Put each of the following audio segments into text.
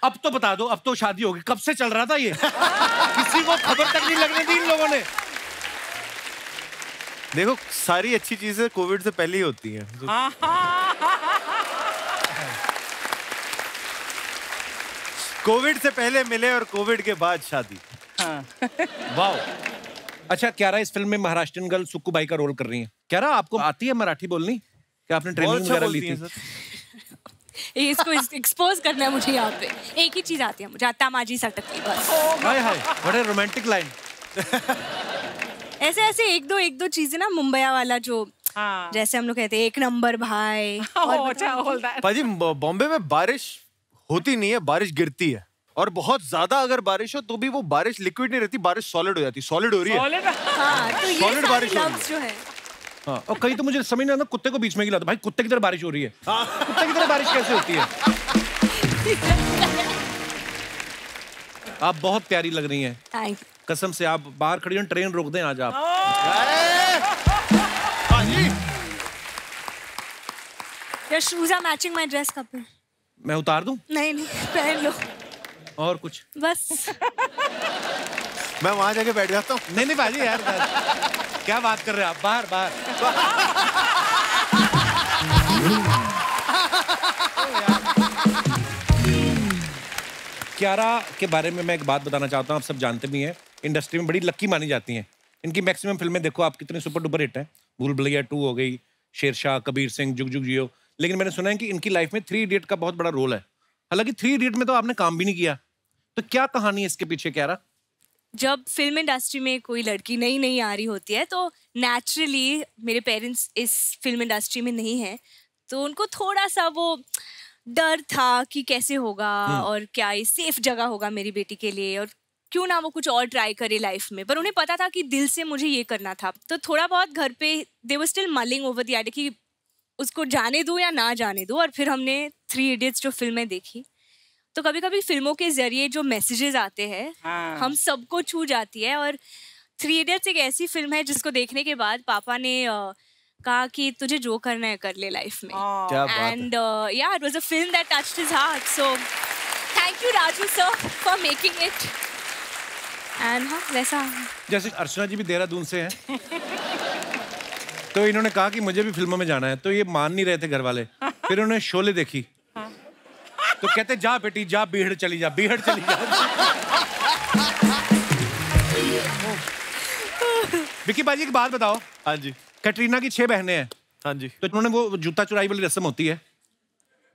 अब तो बता दो, अब तो शादी होगी। कब से चल रहा था ये? किसी को खबर तक नहीं लगने दी इन लोगों ने। देखो सारी अच्छी चीजें कोविड से पहले ही होती हैं। कोविड से पहले मिले और कोविड के बाद शादी। वाह। अच्छा क्यारा इस फिल्म में महाराष्ट्रियन गर्ल सुक्कू बाई का रोल कर रही है। क्यारा आपको आती है मराठी बोलनी? क्या आपने ट्रेनिंग वगैरह ली थी? इसको एक्सपोज करना है मुझे यहाँ पे। एक ही चीज आती है मुझे, आता माजी सटकी बस। हाय हाय, बड़े रोमांटिक लाइन। ऐसे ऐसे एक दो चीजें ना, मुंबईया वाला जो जैसे हम लोग कहते हैं एक नंबर भाई। पाजी बॉम्बे में बारिश होती नहीं है, बारिश गिरती है। और बहुत ज्यादा अगर बारिश हो तो भी वो बारिश लिक्विड नहीं रहती, बारिश सॉलिड हो जाती है। सॉलिड हो रही है। हाँ, तो ये सॉलिड बारिश हो रही जो है। हाँ, और कहीं तो मुझे समझ नहीं आता, कुत्ते को बीच में गिला दो भाई। कुत्ते की तरह बारिश हो रही है। कुत्ते की तरह बारिश कैसे होती है? आप बहुत प्यारी लग रही हैं। Thank you. कसम से आप बाहर खड़ी हैं, ट्रेन रोक दें आज आप। Your shoes are matching my dress, Kapil. मैं उतार दूं? नहीं पहन लो। और कुछ? बस। मैं वहां जाके बैठ जाता हूँ। नहीं भाजी यार, क्या बात कर रहे हैं आप? बाहर बाहर। क्यारा के बारे में मैं एक बात बताना चाहता हूँ, आप सब जानते भी हैं, इंडस्ट्री में बड़ी लक्की मानी जाती हैं। इनकी मैक्सिमम फिल्में देखो आप कितने सुपर डुपर हिट हैं। भूल भुलैया 2 हो गई, शेरशाह, कबीर सिंह, जुग जुग जियो। लेकिन मैंने सुना है कि इनकी लाइफ में 3 इडियट का बहुत बड़ा रोल है। हालांकि 3 इडियट में तो आपने काम भी नहीं किया, तो क्या कहानी है इसके पीछे क्यारा? जब फिल्म इंडस्ट्री में कोई लड़की नई आ रही होती है तो नेचुरली मेरे पेरेंट्स इस फिल्म इंडस्ट्री में नहीं है, तो उनको थोड़ा सा वो डर था कि कैसे होगा और क्या ये सेफ जगह होगा मेरी बेटी के लिए, और क्यों ना वो कुछ और ट्राई करे लाइफ में। पर उन्हें पता था कि दिल से मुझे ये करना था। तो थोड़ा बहुत घर पे they were still mulling over the idea कि उसको जाने दूं या ना जाने दूं। और फिर हमने 3 इडियट्स जो फिल्में देखी, तो कभी कभी फिल्मों के जरिए जो मैसेजेस आते हैं हम सबको छू जाती है। और 3 इडियट्स एक ऐसी फिल्म है जिसको देखने के बाद पापा ने कहा कि तुझे जो करना है कर ले लाइफ में। एंड या it was a film that touched his heart, so thank you Raju sir for making it. And हाँ वैसा जैसे अर्चना जी भी देहरादून से हैं, तो इन्होंने कहा कि मुझे भी फिल्मों में जाना है, तो ये मान नहीं रहे थे घर वाले। फिर उन्होंने शोले देखी, तो कहते जा बेटी जा, बीहड़ चली जा, बीहड़ चली जा। विकी बाजी एक बात बताओ। हाँ जी। कैटरीना की 6 बहनें हैं। हाँ जी। तो उन्होंने वो जूता चुराई वाली रस्म होती है,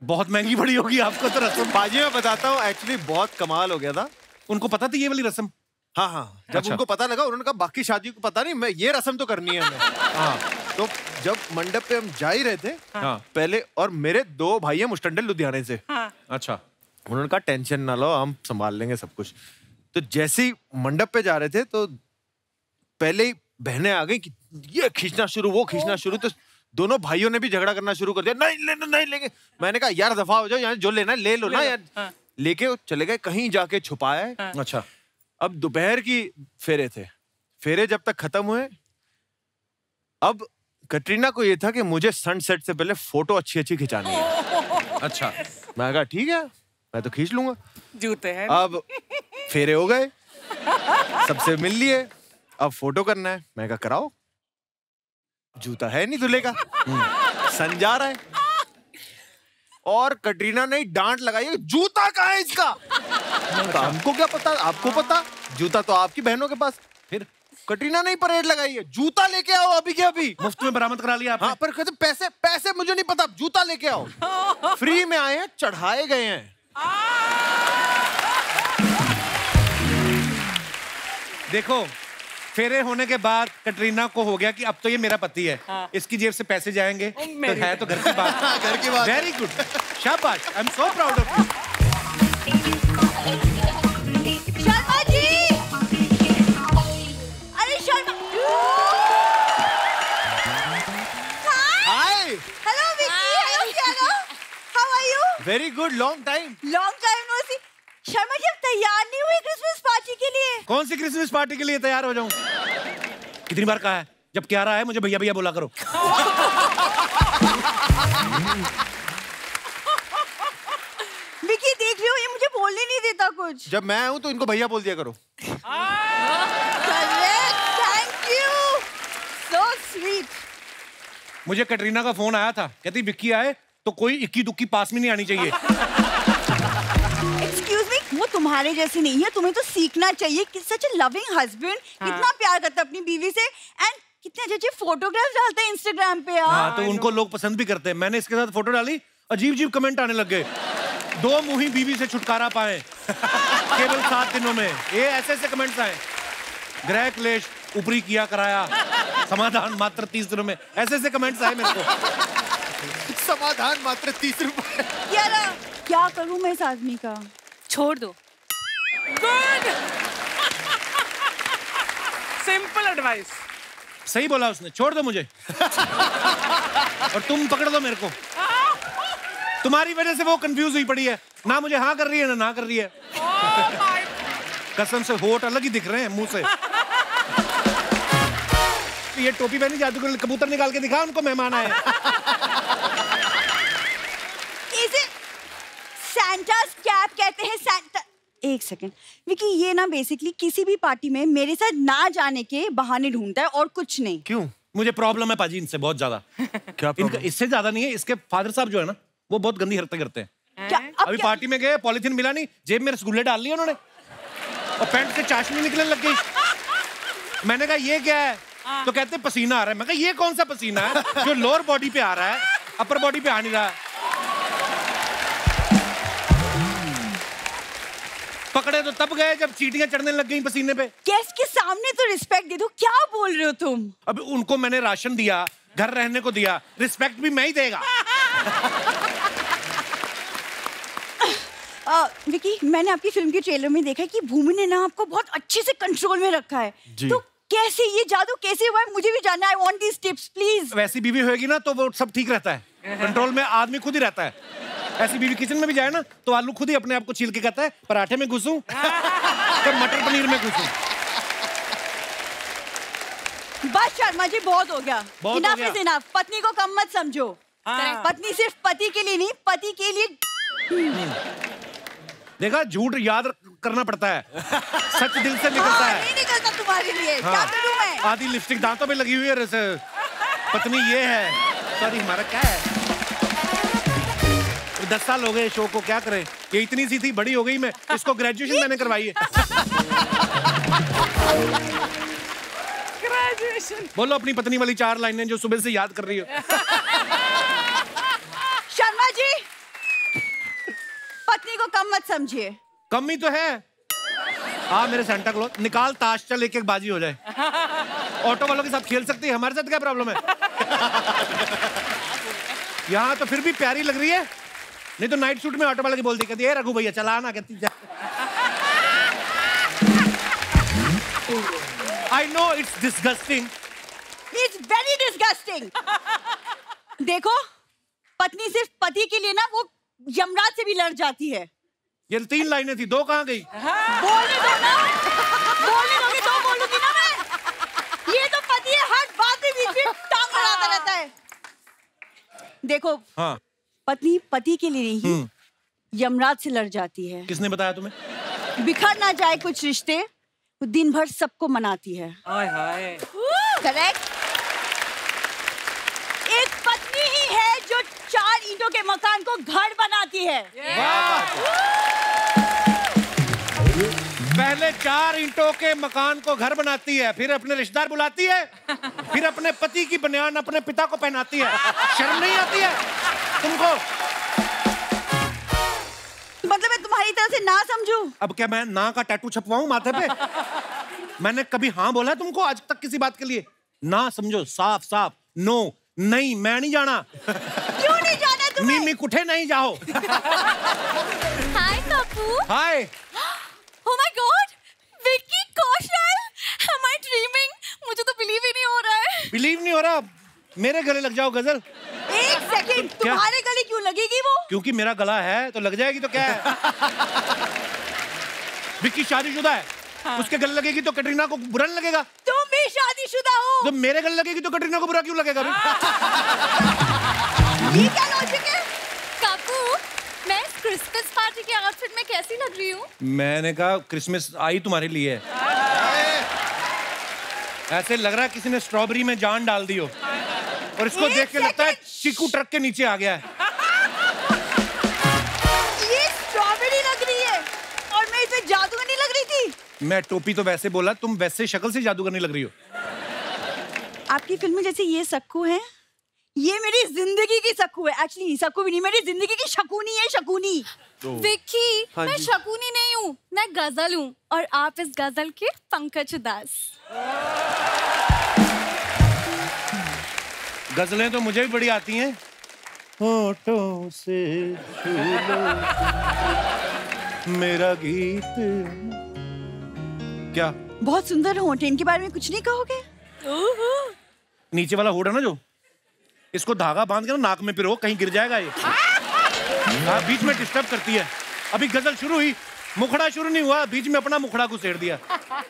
बहुत महंगी पड़ी होगी आपको तो रस्म। बाजी मैं बताता हूँ, एक्चुअली बहुत कमाल हो गया था। उनको पता थी ये वाली रस्म? हाँ। जब उनको पता लगा, उन्होंने कहा बाकी शादी को पता नहीं, मैं ये रस्म तो करनी है हमें। हाँ। तो जब मंडप पे हम जा ही रहे थे पहले, और मेरे 2 भाई हैं मुस्टंडल लुधियाने से। अच्छा। उन्होंने कहा टेंशन ना लो, हम संभाल लेंगे सब कुछ। तो जैसे ही मंडप पे जा रहे थे तो पहले ही बहनें आ गई कि ये खींचना शुरू, वो खींचना शुरू। तो दोनों भाइयों ने भी झगड़ा करना शुरू कर दिया, नहीं लेंगे। मैंने कहा यार दफा हो जाओ, यहाँ जो लेना ले लो ना यार। लेके चले गए, कहीं जाके छुपाए। अच्छा। अब दोपहर की फेरे थे, फेरे जब तक खत्म हुए, अब कटरीना को ये था कि मुझे सनसेट से पहले फोटो अच्छी खिंचानी है। अच्छा। मैं कहा ठीक है, मैं तो खींच लूंगा, जूते हैं। अब फेरे हो गए, सबसे मिल लिए, अब फोटो करना है। मैं कहा कराओ, जूता है नहीं दूल्हे का, सन जा रहा है। और कटरीना ने डांट लगाई, जूता कहाँ है इसका? हमको क्या पता, आपको पता, जूता तो आपकी बहनों के पास। फिर कटरीना ने परेड लगाई है, जूता लेके आओ अभी के अभी। मुफ्त में बरामद करा लिया आपने? हाँ, पर कहते पैसे मुझे नहीं पता, जूता लेके आओ। फ्री में आए हैं, चढ़ाए गए हैं। देखो, फेरे होने के बाद कटरीना को हो गया कि अब तो ये मेरा पति है, इसकी जेब से पैसे जाएंगे, तो है तो घर की बात। घर की बात। वेरी गुड, शाबाश, I am so proud of you. Sharma ji, अरे Sharma. Hi. Hello Vicky, hello Kiara, how are you? Very good, long time no see. Sharma ji, अब तैयार नहीं हुए क्रिसमस पार्टी के लिए? कौन सी क्रिसमस पार्टी के लिए तैयार हो जाऊं? कितनी बार कहा है, जब क्यारा है मुझे भैया भैया बोला करो। विक्की देख लियो, ये मुझे बोल कुछ? जब मैं हूं तो इनको भैया बोल दिया करो। Thank you, so sweet. मुझे कैटरीना का फोन आया था, कहती विक्की आए तो कोई इक्की दुक्की पास में नहीं आनी चाहिए। एक्सक्यूज मी, वो तुम्हारे जैसे नहीं है, तुम्हें तो सीखना चाहिए कि सच अ लविंग हस्बैंड कितना प्यार करता है अपनी बीवी से, एंड कितने अच्छे फोटोग्राफ्स डालते हैं इंस्टाग्राम पे यार। हाँ, तो उनको लोग पसंद भी करते हैं। मैंने इसके साथ फोटो डाली, अजीब अजीब कमेंट आने लग गए। 2 मुही बीवी से छुटकारा पाए केवल 7 दिनों में, ये ऐसे ऐसे कमेंट्स आए। ग्रह क्लेश ऊपरी किया कराया, समाधान मात्र 30 दिनों में, ऐसे ऐसे कमेंट्स आए मेरे को। समाधान मात्र 30 रुपए। यार क्या करूं मैं इस आदमी का? छोड़ दो। Good, simple advice. सही बोला उसने, छोड़ दो मुझे और तुम पकड़ दो मेरे को। तुम्हारी वजह से वो कंफ्यूज हुई पड़ी है, ना मुझे हाँ कर रही है ना ना कर रही है। कसम से होठ अलग ही दिख रहे हैं मुंह से। ये टोपी पहनी जादूगर, कबूतर निकाल के दिखा उनको, मेहमान आए। इसे सैंटास कैप कहते हैं। सैंटा, एक सेकंड विकी, ये ना बेसिकली किसी भी पार्टी में मेरे साथ ना जाने के बहाने ढूंढता है और कुछ नहीं। क्यों? मुझे प्रॉब्लम है पाजी इनसे बहुत ज्यादा। क्या इनका इससे ज्यादा नहीं है, इसके फादर साहब जो है ना वो बहुत गंदी हरकतें करते हैं। क्या अभी पार्टी में गए, पॉलिथीन मिला नहीं, जेब में रसगुल्ले डाल लिए उन्होंने और पैंट से चाशनी निकलने लग गई। मैंने कहा ये क्या है, तो कहते पसीना आ रहा है। मैं कहा ये कौन सा पसीना है जो लोअर बॉडी पे आ रहा है, अपर बॉडी पे आ नहीं रहा है। पकड़े तो तब गए जब चींटियां चढ़ने लग गई पसीने पे। गेस्ट के सामने तो रिस्पेक्ट दे दो, क्या बोल रहे हो तुम? अब उनको मैंने राशन दिया, घर रहने को दिया, रिस्पेक्ट भी मैं ही देगा। विकी, मैंने आपकी फिल्म के ट्रेलर में देखा है कि भूमि ने ना आपको बहुत अच्छे से कंट्रोल में रखा है। तो कैसे ये जादू कैसे हुआ है, मुझे भी जानना है। I want these tips please. वैसी बीवी होगी ना तो वो सब ठीक रहता है, कंट्रोल में आदमी खुद ही रहता है। ऐसी बीवी किचन में भी जाए ना तो आलू खुद ही अपने आप को छील के कहता है पराठे में घुसूं तो मटर पनीर में घुसूं। बस शर्मा जी, बहुत हो गया। बहुत इनफ हो गया। Is enough. पत्नी को कम मत समझो। पत्नी सिर्फ पति के लिए नहीं, पति के लिए। देखा, झूठ याद करना पड़ता है, सच दिल से निकलता है। नहीं निकलता तुम्हारे लिए। क्या करूं मैं? आधी लिपस्टिक दांतों पे लगी हुई है। पत्नी ये है, सॉरी हमारा क्या है। 10 साल हो गए शो को, क्या करें। ये इतनी सी थी, बड़ी हो गई मैं। इसको ग्रेजुएशन मैंने करवाई है। ग्रेजुएशन। बोलो अपनी पत्नी वाली 4 लाइनें जो सुबह से याद कर रही हो। शर्मा जी, पत्नी को कम मत समझिए। कम ही तो है। हाँ मेरे सेंटा क्लॉज, निकाल ताश, चल एक एक बाजी हो जाए। ऑटो वालों के साथ खेल सकती है, हमारे साथ क्या प्रॉब्लम है। यहाँ तो फिर भी प्यारी लग रही है, नहीं तो नाइट सूट में ऑटो वाले की बोलती, कहती है रघु भैया चला ना, कहती I know it's disgusting. It's very disgusting. देखो, पत्नी सिर्फ पति के लिए ना वो यमराज से भी लड़ जाती है। ये 3 लाइनें थी, 2 कहाँ गई? बोलने दो ना, बोलने दोगे तो बोलूंगी ना मैं। ये तो पति है, हर बात में बीच में टांग अड़ाता रहता है। देखो, हाँ, पत्नी पति के लिए नहीं यमराज से लड़ जाती है। किसने बताया तुम्हें? बिखर ना जाए कुछ रिश्ते, वो दिन भर सबको मनाती है। हाय हाय। करेक्ट। एक पत्नी ही है जो 4 ईंटों के मकान को घर बनाती है। पहले 4 ईंटों के मकान को घर बनाती है, फिर अपने रिश्तेदार बुलाती है, फिर अपने पति की बनियान अपने पिता को पहनाती है। शर्म नहीं आती है तुमको? मतलब मैं तुम्हारी तरह से ना समझूं? अब क्या मैं ना का टैटू छपवाऊं माथे पे? मैंने कभी हाँ बोला तुमको आज तक किसी बात के लिए? ना समझो, साफ साफ नो, नहीं मैं नहीं जाना। क्यों नहीं जाना तुम्हें? मीमी कुठे नहीं जाओ। हाय कपूर। हाय। Oh my God! Vicky Kaushal! Am I dreaming? मुझे तो बिलीव ही नहीं हो रहा है। बिलीव नहीं हो रहा? मेरे गले लग जाओ गजल। एक सेकंड, तुम्हारे गले क्यों लगेगी वो? क्योंकि मेरा गला है तो लग जाएगी तो क्या है। विक्की शादीशुदा है, उसके गले लगेगी तो कटरीना को बुरा नहीं लगेगा? तुम भी शादीशुदा हो। जब मेरे गले लगेगी तो कटरीना को बुरा क्यों लगेगा? ये क्या लॉजिक है? कपूर, मैं इस क्रिसमस पार्टी के आउटफिट में मैं कैसी लग रही हूँ? मैंने कहा क्रिसमस आई तुम्हारे लिए है। ऐसे लग रहा है किसी ने स्ट्रॉबेरी में जान डाल दी हो, और इसको देख के लगता है चीकू ट्रक के नीचे आ गया है। ये स्ट्रॉबेरी लग रही है और मैं इसमें जादूगरनी लग रही थी। मैं टोपी तो वैसे बोला, तुम वैसे शक्ल से जादूगरनी लग रही हो। आपकी फिल्म में जैसे ये सक्कू है, ये मेरी जिंदगी की सक्कू है। एक्चुअली सक्कू भी नहीं, मेरी जिंदगी की शकुनी है, शकुनी। विक्की, हाँ मैं जी। शकुनी नहीं हूँ, मैं गजल हूँ, और आप इस गजल के पंकज उदास। गजलें तो मुझे भी बड़ी आती हैं। होठों से छू लो मेरा गीत। क्या बहुत सुंदर होंठ, इनके बारे में कुछ नहीं कहोगे? नीचे वाला होड़ है ना जो, इसको धागा बांध के ना नाक में पिरो, कहीं गिर जाएगा ये। हाँ, बीच में डिस्टर्ब करती है। अभी गजल शुरू हुई, मुखड़ा शुरू नहीं हुआ, बीच में अपना मुखड़ा को सेड़ दिया।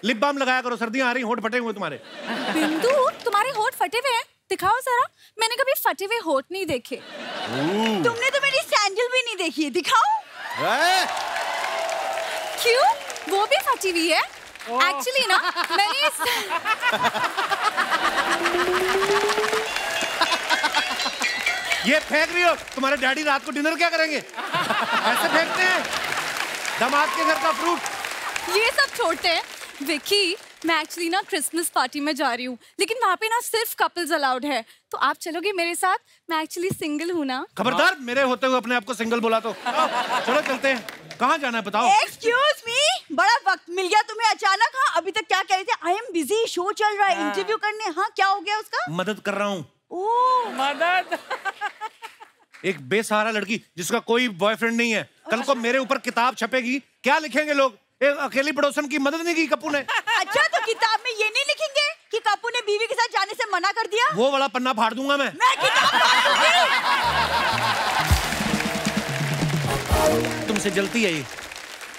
लिप बाम लगाया करो, सर्दियां आ रही, होठ फटे हुए तुम्हारे। बिंदु, तुम्हारे होठ फटे हुए हैं, दिखाओ जरा। मैंने कभी फटे हुए होठ नहीं देखे। तुमने तो मेरी सैंडल भी नहीं देखी है, दिखाओ। क्यों? वो भी फटी हुई है। एक्चुअली ना, मैंने ये फेंक रही हो, तुम्हारे डैडी रात को डिनर क्या करेंगे? ऐसे फेंकते हैं दामाद के घर का फ्रूट। ये सब छोड़ते हैं विक्की, मैं एक्चुअली ना क्रिसमस पार्टी में जा रही हूँ, लेकिन वहाँ पे ना सिर्फ कपल्स अलाउड है, तो आप चलोगे मेरे साथ? मैं एक्चुअली सिंगल हूँ ना। खबरदार, मेरे होते हुए अपने आप को सिंगल बोला तो। चलो चलते हैं। कहाँ जाना है बताओ? एक्सक्यूज मी, बड़ा वक्त मिल गया तुम्हें अचानक। हाँ, अभी तक क्या कह रहे थे? आई एम बिजी, शो चल रहा है, इंटरव्यू करने। हाँ, क्या हो गया उसका? मदद कर रहा हूँ। ओह, मदद। एक बेसहारा लड़की जिसका कोई बॉयफ्रेंड नहीं है, कल को मेरे ऊपर किताब छपेगी, क्या लिखेंगे लोग? एक अकेली पड़ोसन की मदद नहीं की कप्पू ने। अच्छा, तो किताब में ये नहीं लिखेंगे कि कप्पू ने बीवी के साथ जाने से मना कर दिया? वो वाला पन्ना फाड़ दूंगा मैं। किताब फाड़ दूंगी। तुमसे जलती है ये।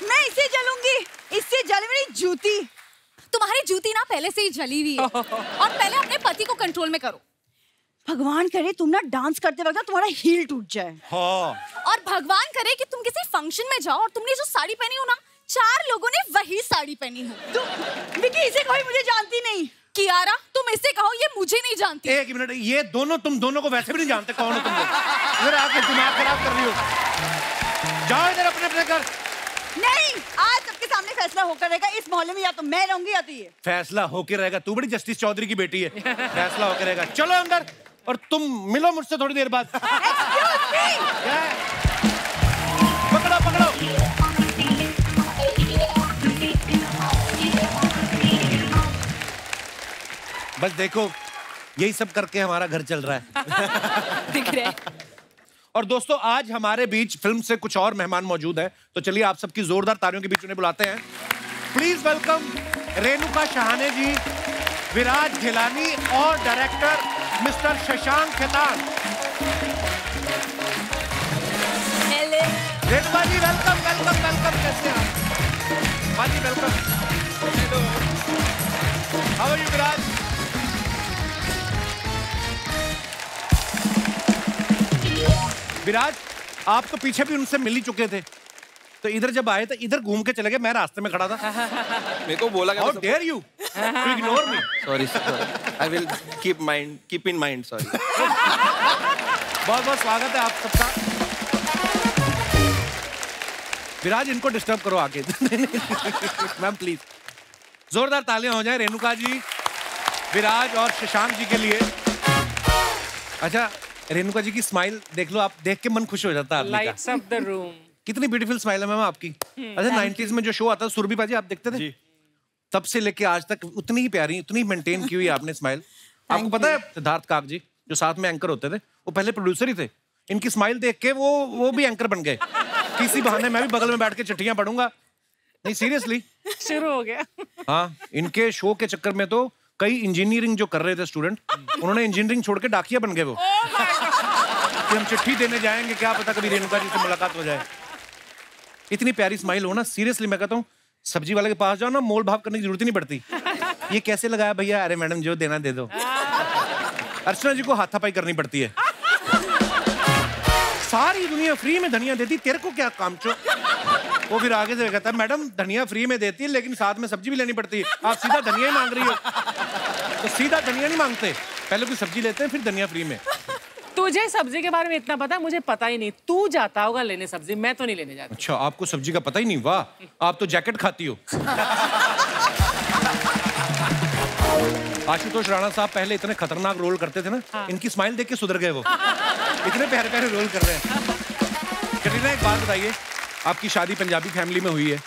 मैं इससे जलूंगी, इससे जल मेरी जूती। तुम्हारी जूती ना पहले से ही जली हुई है, और पहले अपने पति को कंट्रोल में करो। भगवान करे तुम ना डांस करते वक्त ना तुम्हारा हील टूट जाए। हाँ। और भगवान करे कि तुम किसी फंक्शन में जाओ और तुमने जो साड़ी पहनी हो ना, 4 लोगों ने वही साड़ी पहनी हो। विकी, इसे कोई मुझे जानती नहीं। कियारा, तुम इसे कहो, ये मुझे नहीं जानती। एक मिनट, ये दोनों, तुम दोनों को वैसे भी नहीं जानते कौन हो तुम लोग। इधर आके दिमाग खराब कर रही हो। जाओ इधर अपने अपने घर। नहीं, आज सबके सामने फैसला होकर रहेगा। इस मोहल्ले में या तो मैं रहूंगी या तो ये। फैसला होके रहेगा? तू बड़ी जस्टिस चौधरी की बेटी है। फैसला होके रहेगा। चलो अंदर, और तुम मिलो मुझसे थोड़ी देर बाद। Excuse me! पकड़ो पकड़ो। बस देखो, यही सब करके हमारा घर चल रहा है। दिख रहा है। और दोस्तों, आज हमारे बीच फिल्म से कुछ और मेहमान मौजूद हैं, तो चलिए आप सबकी जोरदार तालियों के बीच उन्हें बुलाते हैं। प्लीज वेलकम रेणुका शहाने जी, विराज घिलानी और director mister Shashank Khetan. Renuka ji welcome welcome welcome. कैसे हैं आप? हाँ जी वेलकम। हाउ आर यू विराज? विराज, आप तो पीछे भी उनसे मिल ही चुके थे, तो इधर जब आए तो इधर घूम के चले गए, मैं रास्ते में खड़ा था। मेरे को बोला How dare you to ignore me? Sorry, I will keep in mind. Sorry. बहुत बहुत स्वागत है आप सबका। विराज, इनको डिस्टर्ब करो आके। मैम प्लीज जोरदार तालियां हो जाए रेणुका जी, विराज और शशांक जी के लिए। अच्छा, रेणुका जी की स्माइल देख लो, आप देख के मन खुश हो जाता है आदमी का। Lights up the room. कितनी ब्यूटीफुल स्माइल है मैम आपकी। अच्छा, 90s में जो शो आता था सुरभि पाजी, आप देखते थे? जी। तब से लेके आज तक उतनी ही प्यारी, उतनी मेंटेन की हुई आपने स्माइल। आपको पता है सिद्धार्थ काक जी जो साथ में एंकर होते थे, वो पहले प्रोड्यूसर ही थे। इनकी स्माइल देख के वो भी एंकर बन गए। किसी बहाने मैं भी बगल में बैठ के चिट्ठियां पढ़ूंगा। नहीं सीरियसली। शुरू हो गया। हाँ, इनके शो के चक्कर में तो कई इंजीनियरिंग जो कर रहे थे स्टूडेंट, उन्होंने इंजीनियरिंग छोड़ के डाकिया बन गए वो। कि हम चिट्ठी देने जाएंगे, क्या पता कभी रेणुका जी से मुलाकात हो जाए। इतनी प्यारी स्माइल हो ना, सीरियसली मैं कहता हूँ, सब्जी वाले के पास जाओ ना, मोल भाव करने की जरूरत ही नहीं पड़ती। ये कैसे लगाया भैया? अरे मैडम जो देना दे दो। अर्चना जी को हाथापाई करनी पड़ती है। सारी दुनिया फ्री में धनिया देती, तेरे को क्या काम चो? वो फिर आगे से कहता है मैडम धनिया फ्री में देती है लेकिन साथ में सब्जी भी लेनी पड़ती है, आप सीधा धनिया ही मांग रही हो। तो सीधा धनिया नहीं मांगते, पहले कोई सब्जी लेते हैं फिर धनिया फ्री में। तुझे सब्जी के बारे में इतना पता है, मुझे पता ही नहीं। तू जाता होगा लेने सब्जी, मैं तो नहीं लेने जाती। अच्छा, आपको सब्जी का पता ही नहीं? वाह, आप तो जैकेट खाती हो। आशुतोष राणा साहब पहले इतने खतरनाक रोल करते थे ना, इनकी स्माइल देख के सुधर गए वो, इतने प्यारे प्यारे रोल कर रहे हैं। कटरीना, एक बात बताइए, आपकी शादी पंजाबी फैमिली में हुई है,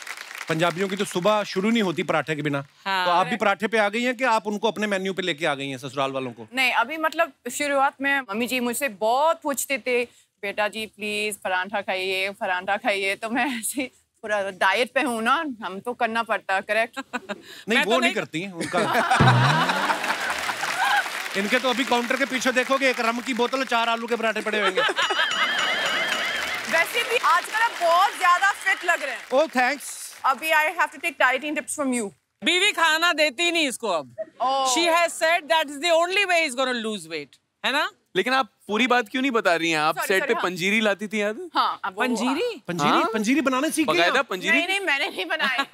पंजाबियों की तो सुबह शुरू नहीं होती पराठे के बिना। तो आप भी पराठे पे आ गई हैं कि आप उनको अपने मेन्यू पे लेके आ गई हैं ससुराल वालों को? नहीं, अभी मतलब शुरुआत में मम्मी जी मुझसे बहुत पूछते थे, बेटा जी प्लीज पराठा खाइए, पराठा खाइए। तो मैं ऐसे पूरा डाइट पे हूँ ना, हम तो करना पड़ता, करेक्ट? नहीं, वो नहीं करती हैं उनका। इनके तो अभी काउंटर के पीछे देखोगे एक रम की बोतल 4 आलू के पराठे पड़े होंगे। वैसे भी आजकल आप बहुत ज्यादा फिट लग रहे हैं। Oh thanks. अभी I have to take dieting tips from you. बीवी खाना देती नहीं इसको अब। She has said that is the only way he's going to lose weight, है ना? लेकिन आप पूरी बात क्यों नहीं बता रही हैं? आप सेट पे हाँ। पंजीरी लाती थी, याद है? हाँ, पंजीरी? पंजीरी? हाँ? पंजीरी बनाने सीख गई? बकायदा पंजीरी? नहीं, मैंने नहीं बनाई।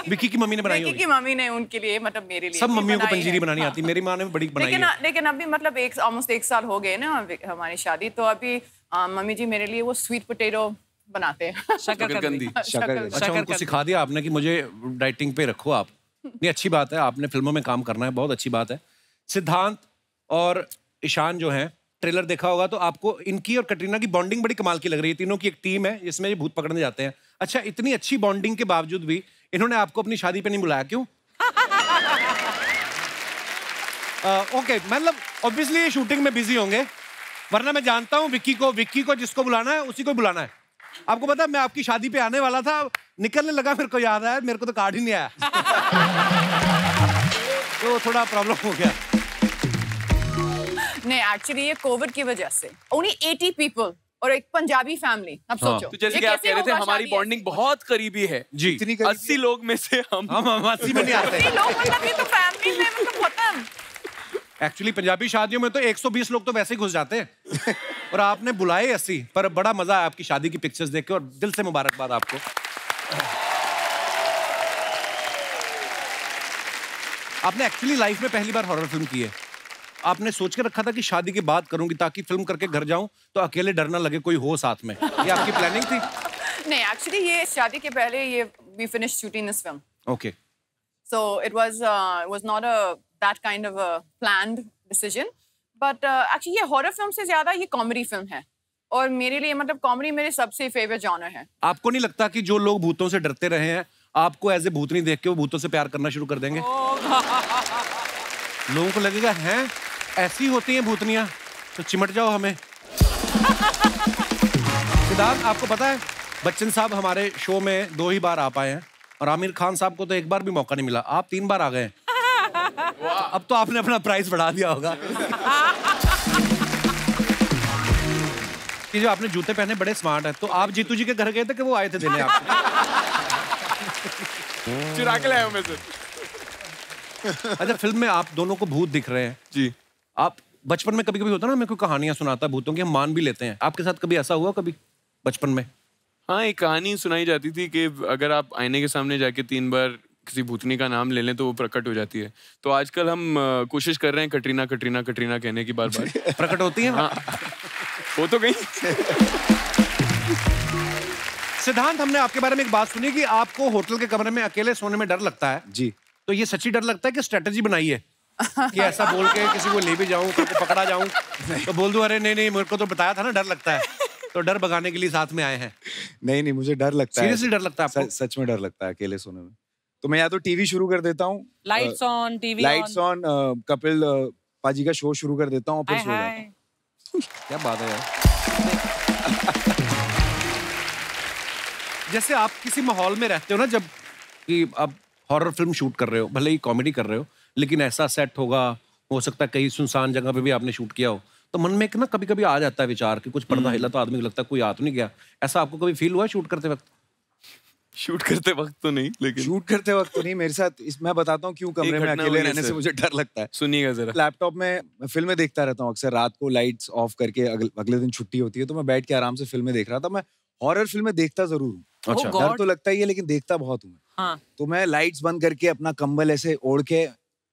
विक्की की मम्मी ने बनाई विक्की होगी। की मम्मी ने उनके लिए, मतलब मेरे लिए सब मम्मियों को बनाई पंजीरी है। बनानी आती, मेरी माँ ने भी बड़ी बनाई है। लेकिन अभी मतलब ऑलमोस्ट 1 साल हो गए ना हमारी शादी, तो अभी मम्मी जी मेरे लिए वो स्वीट पोटैटो बनाते हैं। शकरकंदी। अच्छा, उनको सिखा दिया आपने कि मुझे डाइटिंग पे रखो आप? नहीं, अच्छी बात है, आपने फिल्मों में काम करना है, बहुत अच्छी बात है। सिद्धांत और ईशान जो हैं, ट्रेलर देखा होगा तो आपको इनकी और कटरीना की बॉन्डिंग बड़ी कमाल की लग रही है। तीनों की एक टीम है जिसमें ये भूत पकड़ने जाते हैं। अच्छा, इतनी अच्छी बॉन्डिंग के बावजूद भी इन्होंने आपको अपनी शादी पे नहीं बुलाया, क्यों? ओके, मतलब ऑब्वियसली ये शूटिंग में बिजी होंगे, वरना मैं जानता हूँ विक्की को जिसको बुलाना है उसी को बुलाना है। आपको पता है मैं आपकी शादी पे आने वाला था, निकलने लगा मेरे को याद आया, मेरे को तो कार्ड ही नहीं आया। तो थोड़ा प्रॉब्लम हो गया। नहीं, एक्चुअली ये कोविड की वजह से ओनली 80 पीपल और एक पंजाबी फैमिली। अब सोचो, तो जैसे कि आप कह रहे थे हमारी बॉन्डिंग बहुत करीबी है जी। 80 लोग में से हम 80 में नहीं आते। लोग, मतलब ये तो फैमिली में मतलब खत्म। एक्चुअली पंजाबी शादियों में तो 120 लोग तो वैसे ही घुस जाते हैं और आपने बुलाए 80। पर बड़ा मजा है आपकी शादी की पिक्चर्स देख के और दिल से मुबारकबाद आपको। आपने एक्चुअली लाइफ में पहली बार हॉरर फिल्म की है। आपने सोच के रखा था कि शादी के बाद करूंगी ताकि फिल्म करके घर जाऊं तो अकेले डर ना लगे, कोई हो साथ में? ये आपकी प्लानिंग थी? नहीं, एक्चुअली ये शादी के पहले ये we finished shooting this film. Okay. So it was not that kind of a planned decision, but actually ये horror film से ज्यादा ये comedy film है और मेरे लिए मतलब comedy मेरे सबसे favorite genre है। आपको नहीं लगता कि जो लोग भूतों से डरते रहे हैं आपको एज ए भूतनी देख के वो भूतों से प्यार करना शुरू कर देंगे? लोगों को लगेगा हैं ऐसी होती हैं भूतनियां, तो चिमट जाओ हमें। सिद्धार्थ, आपको पता है बच्चन साहब हमारे शो में 2 ही बार आ पाए हैं और आमिर खान साहब को तो 1 बार भी मौका नहीं मिला। आप 3 बार आ गए। अब तो आपने अपना प्राइस बढ़ा दिया होगा। कि जो आपने जूते पहने बड़े स्मार्ट है, तो आप जीतू जी के घर गए थे कि वो आए थे देने आपको? चुरा के लाया मैं से। अच्छा, फिल्म में आप दोनों को भूत दिख रहे हैं जी। आप बचपन में कभी कभी होता ना, मैं कोई कहानियां सुनाता भूतों की, हम मान भी लेते हैं। आपके साथ कभी ऐसा हुआ कभी बचपन में? हाँ, एक कहानी सुनाई जाती थी कि अगर आप आईने के सामने जाके 3 बार किसी भूतनी का नाम ले लें तो वो प्रकट हो जाती है। तो आजकल हम कोशिश कर रहे हैं कटरीना कटरीना कटरीना कहने की बार बार। प्रकट होती है? हाँ, हो तो गई। सिद्धांत, हमने आपके बारे में एक बात सुनी कि आपको होटल के कमरे में अकेले सोने में डर लगता है। जी। तो ये सच्ची डर लगता है कि स्ट्रेटेजी बनाई है कि ऐसा बोल के किसी को ले भी जाऊं, किसी को पकड़ा जाऊं तो बोल दूं अरे नहीं मेरे को तो बताया था ना डर लगता है, तो डर भगाने के लिए साथ में आए हैं? नहीं, मुझे डर लगता है। सीरियसली डर लगता है आपको? सच में डर लगता है अकेले सोने में। तो मैं या तो टीवी शुरू कर देता हूँ, lights on, TV lights on, Kapil पाजी का शो शुरू कर देता हूँ, फिर सो जाता हूँ। क्या बात है यार। जैसे आप किसी माहौल में रहते हो ना, जब कि आप हॉरर फिल्म शूट कर रहे हो, भले ही कॉमेडी कर रहे हो, लेकिन ऐसा सेट होगा, हो सकता है कहीं सुनसान जगह पे भी आपने शूट किया हो, तो मन में एक ना कभी कभी आ जाता है विचार कि कुछ पर्दा हिला तो आदमी को लगता है कोई आ तो नहीं गया। ऐसा आपको कभी फील हुआ शूट करते वक्त? शूट करते वक्त तो नहीं, लेकिन शूट करते वक्त तो नहीं। मेरे साथ मैं बताता हूँ क्यों कमरे में अकेले रहने से मुझे डर लगता है। सुनिएगा जरा। लैपटॉप में फिल्में देखता रहता हूँ अक्सर, रात को लाइट्स ऑफ करके। अगले दिन छुट्टी होती है तो मैं बैठ के आराम से फिल्में देख रहा था। मैं हॉरर फिल्में देखता जरूर हूँ। अच्छा। डर तो लगता ही है लेकिन देखता बहुत हूँ। हाँ। तो मैं लाइट्स बंद करके अपना कंबल ऐसे ओढ़ के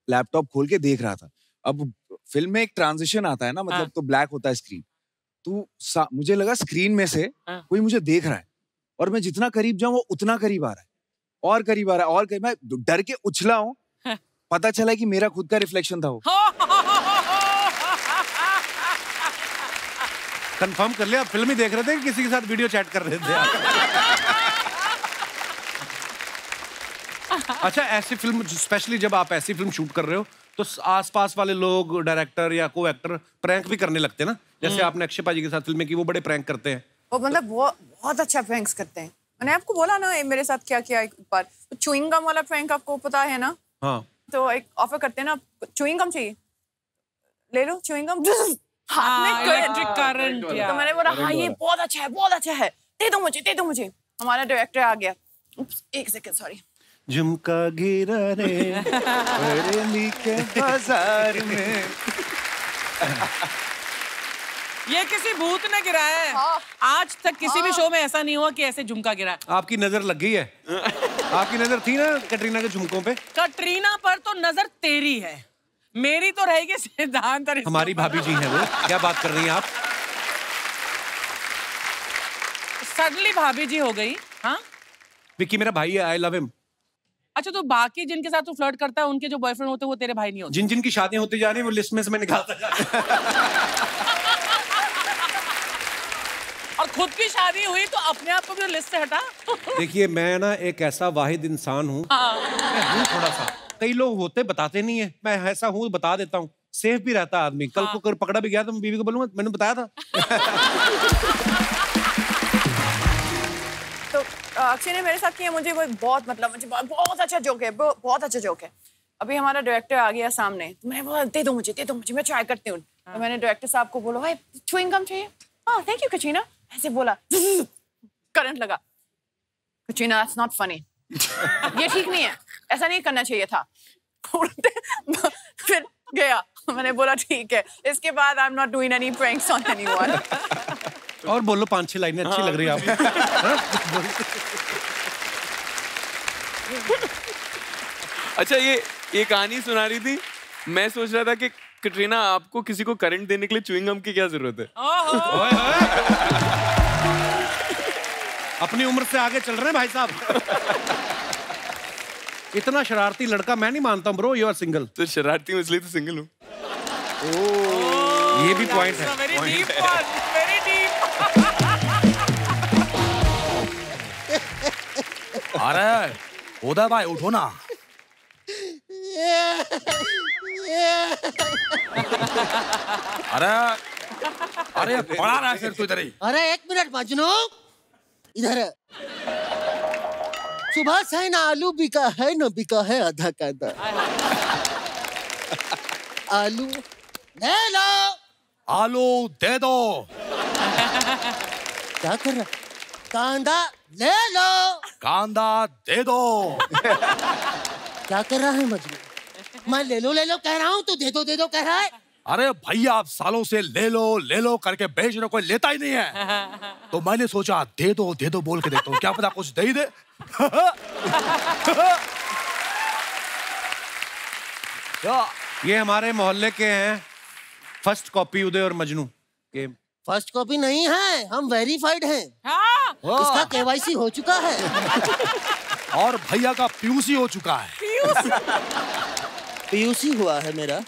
लैपटॉप खोल के देख रहा था। अब फिल्म में एक ट्रांजिशन आता है ना, मतलब तो ब्लैक होता है स्क्रीन, तो मुझे लगा स्क्रीन में से कोई मुझे देख रहा है और मैं जितना करीब जाऊं वो उतना करीब आ रहा है और करीब आ रहा है और करीब। मैं डर के उछला हूँ, पता चला कि मेरा खुद का रिफ्लेक्शन था वो। कंफर्म कर लिया, आप फिल्म ही देख रहे थे कि किसी के साथ वीडियो चैट कर रहे थे आप? अच्छा, ऐसी फिल्म स्पेशली जब आप ऐसी फिल्म शूट कर रहे हो तो आसपास वाले लोग, डायरेक्टर या को एक्टर प्रैंक भी करने लगते हैं ना, जैसे आपने अक्षय पाजी के साथ फिल्में की, वो बड़े प्रैंक करते हैं। वो मतलब बहुत अच्छा प्रैंक्स करते हैं। मैंने आपको बोला ना मेरे साथ क्या किया एक बार, तो च्युइंग गम वाला प्रैंक आपको पता है ना? हाँ। तो एक ऑफर करते हैं ना, च्युइंग गम चाहिए, ले लो च्युइंग गम, हाथ में इलेक्ट्रिक करंट। तो मैंने बोला हाँ ये बहुत अच्छा है, दे दो मुझे। हमारा डायरेक्टर आ गया, एक सेकंड सॉरी, झुमका गिरा रे बरेली के बाजार में। ये किसी भूत ने गिराया है। हाँ। आज तक किसी भी शो में ऐसा नहीं हुआ कि ऐसे झुमका गिरा। आपकी नजर लग गई है। आपकी नजर थी ना कैटरीना के झुमकों पे। कटरीना पर तो नजर तेरी है, मेरी तो रहेगी सिद्धांत। हमारी भाभी जी हैं वो, क्या बात कर रही हैं आप? सडनली भाभी जी हो गई। हाँ, विक्की मेरा भाई है, आई लव हिम। अच्छा, तो बाकी जिनके साथ तू फ्लर्ट करता है उनके जो बॉयफ्रेंड होते हैं वो तेरे भाई नहीं होते? जिन जिन की शादियां होती जा रही है वो लिस्ट में से मैं निकालता जा रहा हूं। और खुद की शादी हुई तो अपने आप को भी लिस्ट से हटा। देखिए, मैं ना एक ऐसा वाहिद इंसान हूँ, मैं हूँ थोड़ा सा, कई लोग होते बताते नहीं है, मैं ऐसा हूँ बता देता हूँ, सेफ भी रहता आदमी। कल को अगर पकड़ा भी गया तो मैं बीवी को बोलूंगा मैंने बताया था। तो अक्षय ने मेरे साथ किया, मुझे वो बहुत मतलब मुझे बहुत अच्छा जोक है, बहुत अच्छा जोक है। अभी हमारा डायरेक्टर आ गया सामने, तो मैंने बोला दे दो मुझे, मैं ट्राई करती हूँ। तो मैंने डायरेक्टर साहब को बोला भाई च्युइंग गम चाहिए? हाँ थैंक यू कटरीना, ऐसे बोला, करंट लगा। कटरीना दैट्स नॉट फनी, ये ठीक नहीं है, ऐसा नहीं करना चाहिए था। फिर गया, मैंने बोला ठीक है, इसके बाद I am not doing any pranks on anyone. और बोलो 5-6 लाइनें अच्छी लग रही है आपको। अच्छा, ये कहानी सुना रही थी, मैं सोच रहा था कि कटरीना आपको किसी को करंट देने के लिए च्युइंग गम की क्या जरूरत है? अपनी उम्र से आगे चल रहे हैं भाई साहब। इतना शरारती लड़का मैं नहीं मानता हूं ब्रो, यू आर सिंगल। तो शरारती हूं इसलिए तो सिंगल हूं। ये भी पॉइंट है। Very deep one, very deep. अरे उदय भाई उठो ना। अरे पड़ा रहा सिर तू इधर ही। अरे एक मिनट मजनू, इधर है। सुबह से ना आलू बिका है न बिका है आधा कांदा। आलू ले लो। आलू दे दो। क्या कर रहा? कांदा ले लो। कांदा दे दो। क्या कर रहा है मजनू? मैं ले लो कह रहा हूँ, तो दे दो कह रहा है। अरे भैया, आप सालों से ले लो करके बेच रहे, कोई लेता ही नहीं है। तो मैंने सोचा दे दो बोल के देखता हूँ, क्या पता कुछ दे ही दे। ये हमारे मोहल्ले के हैं, फर्स्ट कॉपी उदय और मजनू के। फर्स्ट कॉपी नहीं है, हम वेरीफाइड हैं। हाँ। इसका केवाईसी हो चुका है। और भैया का पीयूसी हो चुका है। पीयूसी हुआ है मेरा।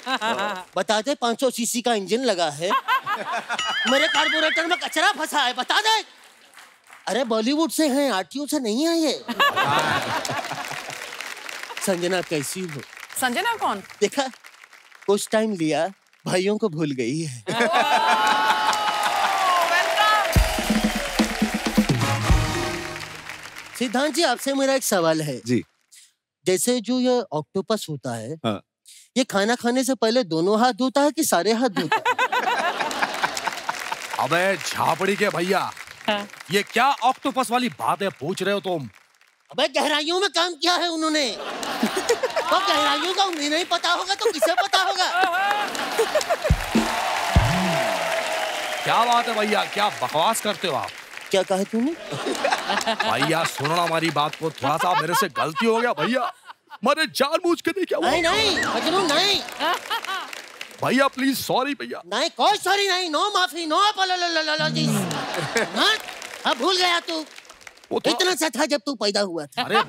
बता दे 500 सीसी का इंजन लगा है। मेरे कार्बोरेटर में कचरा फंसा है, बता दे। अरे बॉलीवुड से हैं, आरटीओ से नहीं है ये। संजना कैसी हो? संजना कौन? देखा, कुछ टाइम लिया, भाइयों को भूल गई है। सिद्धांत जी, आपसे मेरा एक सवाल है जी। जैसे जो ये ऑक्टोपस होता है, हाँ। ये खाना खाने से पहले दोनों हाथ धोता है कि सारे हाथ धोता है? अबे झापड़ी के भैया, ये क्या ऑक्टोपस वाली बातें पूछ रहे हो तुम? अबे गहराइयों में काम किया है उन्होंने। तो गहराइयों का उन्हें नहीं पता होगा तो किसे पता होगा? क्या बात है भैया, क्या बकवास करते हो आप? क्या कहा तूने? भैया सुनो ना हमारी बात को, थोड़ा सा मेरे से गलती हो गया भैया, मैंने जानबूझ के नहीं किया। नहीं नहीं मजनू नहीं भैया प्लीज सॉरी भैया। नहीं कोई सॉरी नहीं, नो माफी, नो अपॉलॉजी। अब भूल गया तू, इतना सा था जब तू पैदा हुआ था। अरे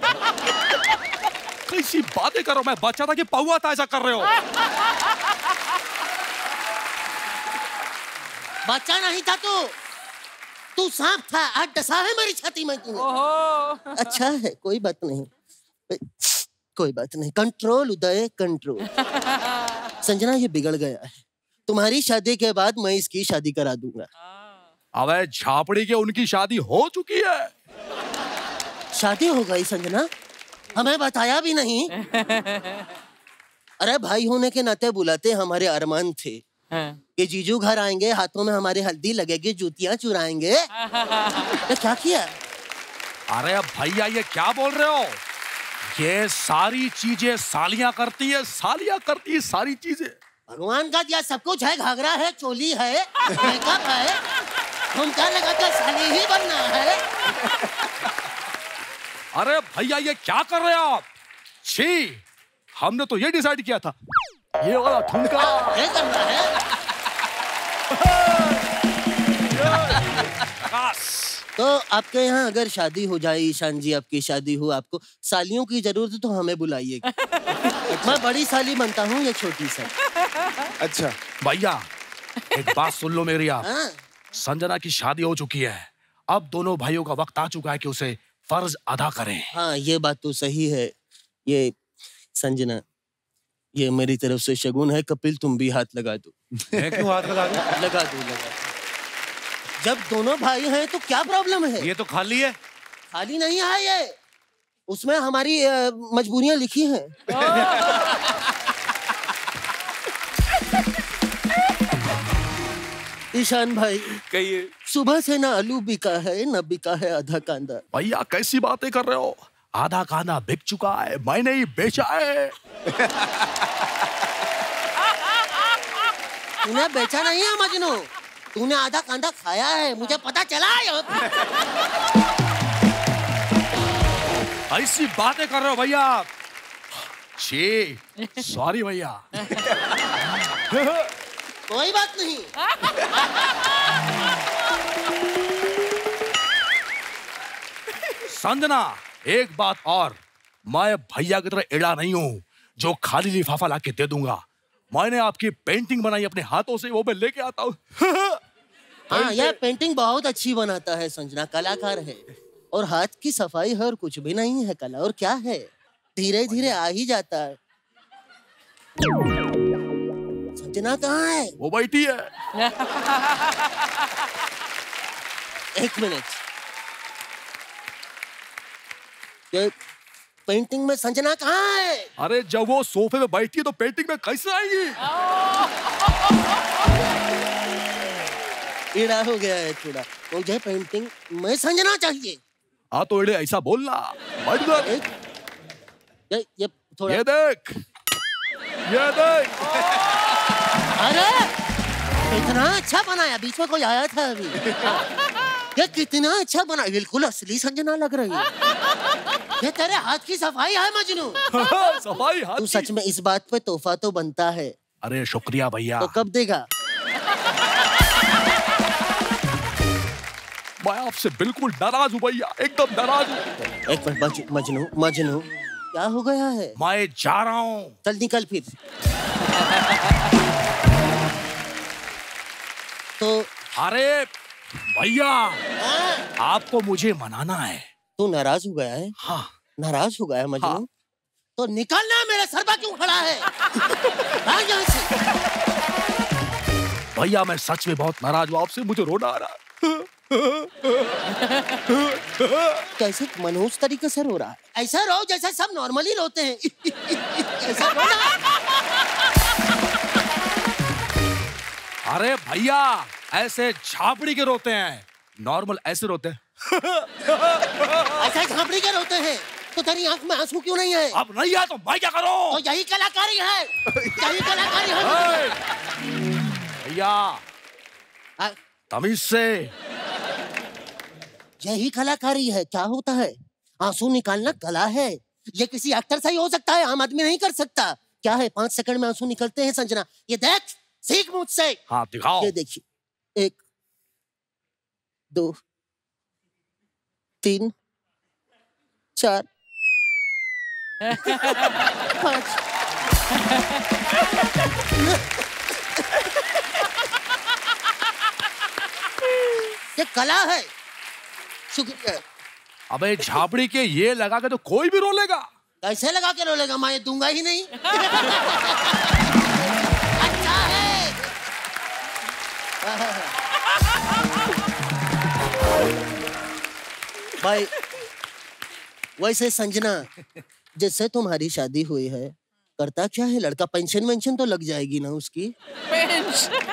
कैसी बातें कर रहे हो, मैं बच्चा था कि पौआ था, ऐसा कर रहे हो? बच्चा नहीं था तू सांप था, आज डसा है मेरी छाती में तूने। अच्छा है, कोई बात नहीं, कोई बात नहीं। कंट्रोल उदय, कंट्रोल। संजना ये बिगड़ गया है, तुम्हारी शादी के बाद मैं इसकी शादी करा दूंगा। अबे झापड़ी के उनकी शादी हो चुकी है। शादी हो गई संजना? हमें बताया भी नहीं। अरे भाई होने के नाते बुलाते हमारे अरमान थे कि जीजू घर आएंगे, हाथों में हमारे हल्दी लगेगी, जूतियां चुराएंगे। तो क्या किया? अरे भैया ये क्या बोल रहे हो? ये सारी चीजें सालियां करती है, सालियां करती है सारी चीजें। भगवान का दिया सब कुछ है, घाघरा है, चोली है, मेकअप है, झुमका लगाकर साली ही बनना है। अरे भैया ये क्या कर रहे हो आप? छी, हमने तो ये डिसाइड किया था, ये वाला ठुमका ये करना है। तो आपके यहाँ अगर शादी हो जाए, ईशान जी आपकी शादी हो, आपको सालियों की जरूरत है तो हमें बुलाइएगा। मैं बड़ी साली बनता हूँ, ये छोटी सा। अच्छा भैया एक बात सुन लो मेरी आप। हाँ? संजना की शादी हो चुकी है, अब दोनों भाइयों का वक्त आ चुका है कि उसे फर्ज अदा करें। हाँ ये बात तो सही है। ये संजना, ये मेरी तरफ से शगुन है। कपिल तुम भी हाथ लगा दो। मैं क्यों हाथ लगा दूं? लगा दो, लगा दो। जब दोनों भाई हैं तो क्या प्रॉब्लम है? ये तो खाली है। खाली नहीं है ये, उसमें हमारी मजबूरियां लिखी हैं। ईशान भाई कहिए। सुबह से ना आलू बिका है, ना बिका है आधा कांदा। भैया कैसी बातें कर रहे हो? आधा कांदा बिक चुका है, मैंने ही बेचा है। तूने बेचा नहीं है मजनू, तूने आधा कांदा खाया है, मुझे पता चला है। ऐसी बातें कर रहे हो भैया? छी, सॉरी भैया। कोई बात नहीं। संजना एक बात और, मैं भैया की तरह एड़ा नहीं हूँ जो खाली लिफाफा लाके दे दूंगा। मैंने आपकी पेंटिंग बनाई अपने हाथों से, वो मैं लेके आता हूँ। हाँ यह पेंटिंग बहुत अच्छी बनाता है संजना, कलाकार है। और हाथ की सफाई है और कुछ भी नहीं है कला, और क्या है, धीरे धीरे आ ही जाता है। संजना कहाँ है? वो बैठी है। एक मिनट, ये पेंटिंग में संजना कहाँ है? अरे जब वो सोफे में बैठी है तो पेंटिंग में कैसे आएगी? ईड़ा हो गया है थोड़ा, मुझे पेंटिंग में संजना चाहिए। हाँ तो एड़े ऐसा बोलना। बैठ इधर। ये थोड़ा, ये देख, ये देख। अरे इतना अच्छा बनाया, बीच में कोई आया था अभी। ये कितना अच्छा बना, बिल्कुल असली संजना लग रही है। ये तेरे हाथ की सफाई है मजनू। सफाई हाथ तू सच में इस बात पे तोहफा तो बनता है। अरे शुक्रिया भैया। तो कब देगा? मैं आपसे बिल्कुल नाराज हूँ भैया, एकदम नाराज हूँ। एक मिनट मजनू, मजनू क्या हो गया है? मैं जा रहा हूँ। चल निकल फिर। तो अरे भैया, आपको मुझे मनाना है। तू नाराज हो गया है? हाँ नाराज हो गया है मजनू। हाँ। तो निकलना, मेरे सर पर क्यों खड़ा है? भाग यहाँ से। भैया मैं सच में बहुत नाराज हूँ आपसे, मुझे रोना आ रहा है। कैसे मनहूस तरीके से रो रहा है? ऐसा रो जैसे सब नॉर्मली रोते हैं। ऐसा रोना। अरे भैया ऐसे झापड़ी के रोते हैं, नॉर्मल ऐसे रोते हैं। ऐसा झापड़ी के रोते हैं? तो तेरी आंख में आंसू क्यों नहीं है? अब नहीं है तो मैं क्या करूं? तो यही कलाकारी है, यही कलाकारी है। भैया तमीज से। यही कलाकारी है। क्या होता है? आंसू निकालना कला है। ये किसी एक्टर से ही हो सकता है, आम आदमी नहीं कर सकता। क्या है, 5 सेकंड में आंसू निकलते हैं संजना। ये देख, सीख मुझसे। हाँ दिखाओ। ये देखिए, 1 2 3 4 5। ये कला है। शुक्रिया। अबे झापड़ी के ये लगा के तो कोई भी रो लेगा। कैसे लगा के रोलेगा? मैं दूंगा ही नहीं। अच्छा है। भाई वैसे संजना, जिससे तुम्हारी शादी हुई है, करता क्या है लड़का? पेंशन वेंशन तो लग जाएगी ना उसकी?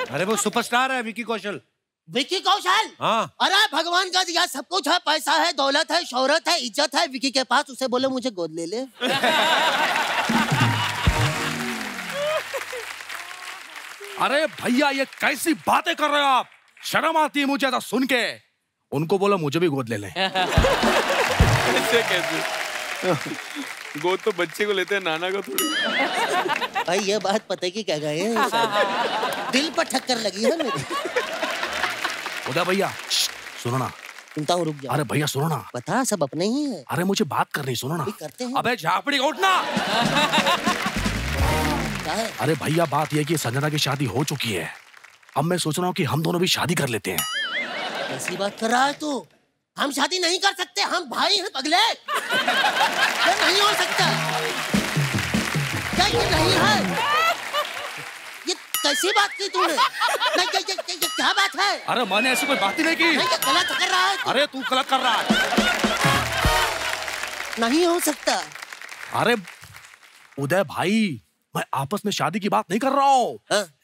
अरे वो सुपरस्टार है विकी कौशल। विकी कौशल? हाँ। अरे भगवान का दिया सब कुछ है, पैसा है, दौलत है, शोहरत है, इज्जत है विकी के पास। उसे बोले मुझे गोद ले ले। अरे भैया ये कैसी बातें कर रहे हो आप? शर्म आती है मुझे ऐसा सुन के। उनको बोलो मुझे भी गोद ले लें। कैसे? गोद तो बच्चे को लेते हैं, नाना को थोड़ी। भाई ये बात पता की क्या गए हैं? दिल पर ठक्कर लगी है मेरी। उदय भैया सुनो ना। सुनता हूँ, रुक जा। अरे भैया सुनो ना। बता, सब अपने ही है। अरे मुझे बात करनी, सुनो ना। करते हैं। अबे झापड़ी उठना। क्या है? अरे भैया बात ये कि संजना की शादी हो चुकी है। अब मैं सोच रहा हूँ कि हम दोनों भी शादी कर लेते हैं। कैसी बात कर रहा है तू? हम शादी नहीं कर सकते, हम भाई हैं पगले। ये नहीं हो सकता। क्या ये नहीं है? ये कैसी बात की तूने? नहीं, ये क्या बात है? अरे मैंने ऐसी कोई बात ही नहीं की। नहीं, ये गलत कर रहा है तू। अरे तू गलत कर रहा है। नहीं हो सकता। अरे उदय भाई, मैं आपस में शादी की बात नहीं कर रहा हूँ।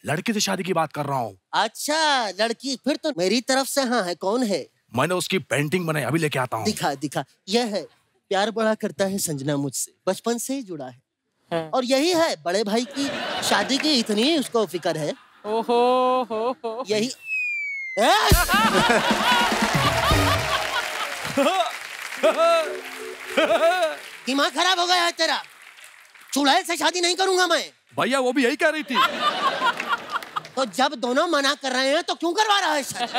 लड़की से शादी की बात कर रहा हूँ। अच्छा लड़की, फिर तो मेरी तरफ से हाँ है। कौन है? मैंने उसकी पेंटिंग बनाई, अभी लेके आता हूँ। दिखा दिखा। यह है, प्यार बड़ा करता है संजना मुझसे, बचपन से ही जुड़ा है। और यही है, बड़े भाई की शादी की इतनी उसको फिक्र है। ओहो यही दिमाग खराब हो गया है तेरा। चुड़ैल से शादी नहीं करूंगा मैं। भैया वो भी यही कह रही थी। तो जब दोनों मना कर रहे हैं तो क्यों करवा रहा है शादी?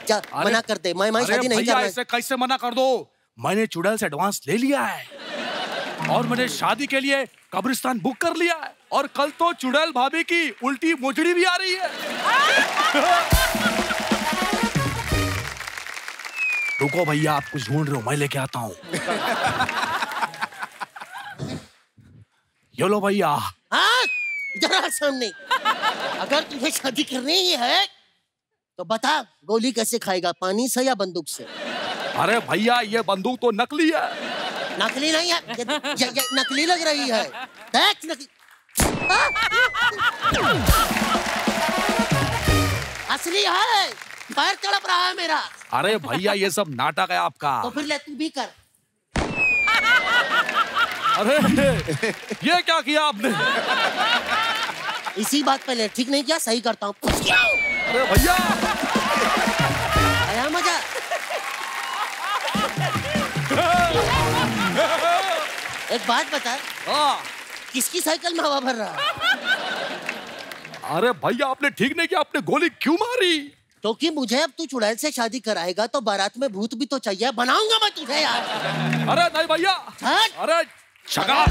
जा मना कर दे। मैं शादी नहीं करना। ऐसे कैसे मना कर दो? मैंने चुड़ैल से एडवांस ले लिया है और मैंने शादी के लिए कब्रिस्तान बुक कर लिया है। और कल तो चुड़ैल भाभी की उल्टी मोजड़ी भी आ रही है। रुको भैया, आप कुछ ढूंढ रहे हो, मैं लेके आता हूँ। ये लो भैया। हाँ, जरा सामने। अगर तुझे शादी करनी ही है तो बता, गोली कैसे खाएगा, पानी से या बंदूक से? अरे भैया ये बंदूक तो नकली है। नकली नहीं है, ये नकली लग रही है। देख नकली। असली है, पैर तड़प रहा है मेरा। अरे भैया ये सब नाटक है आपका। तो फिर ले तू भी कर। अरे ये क्या किया आपने? इसी बात पे ले, ठीक नहीं किया, सही करता हूँ। अरे भैया आया मजा। एक बात बता, किसकी साइकिल में हवा भर रहा है? अरे भैया आपने ठीक नहीं किया, आपने गोली क्यों मारी? क्योंकि मुझे अब तू चुड़ैल से शादी कराएगा तो बारात में भूत भी तो चाहिए। बनाऊंगा मैं तुझे यार। अरे नहीं भैया। अरे शगा।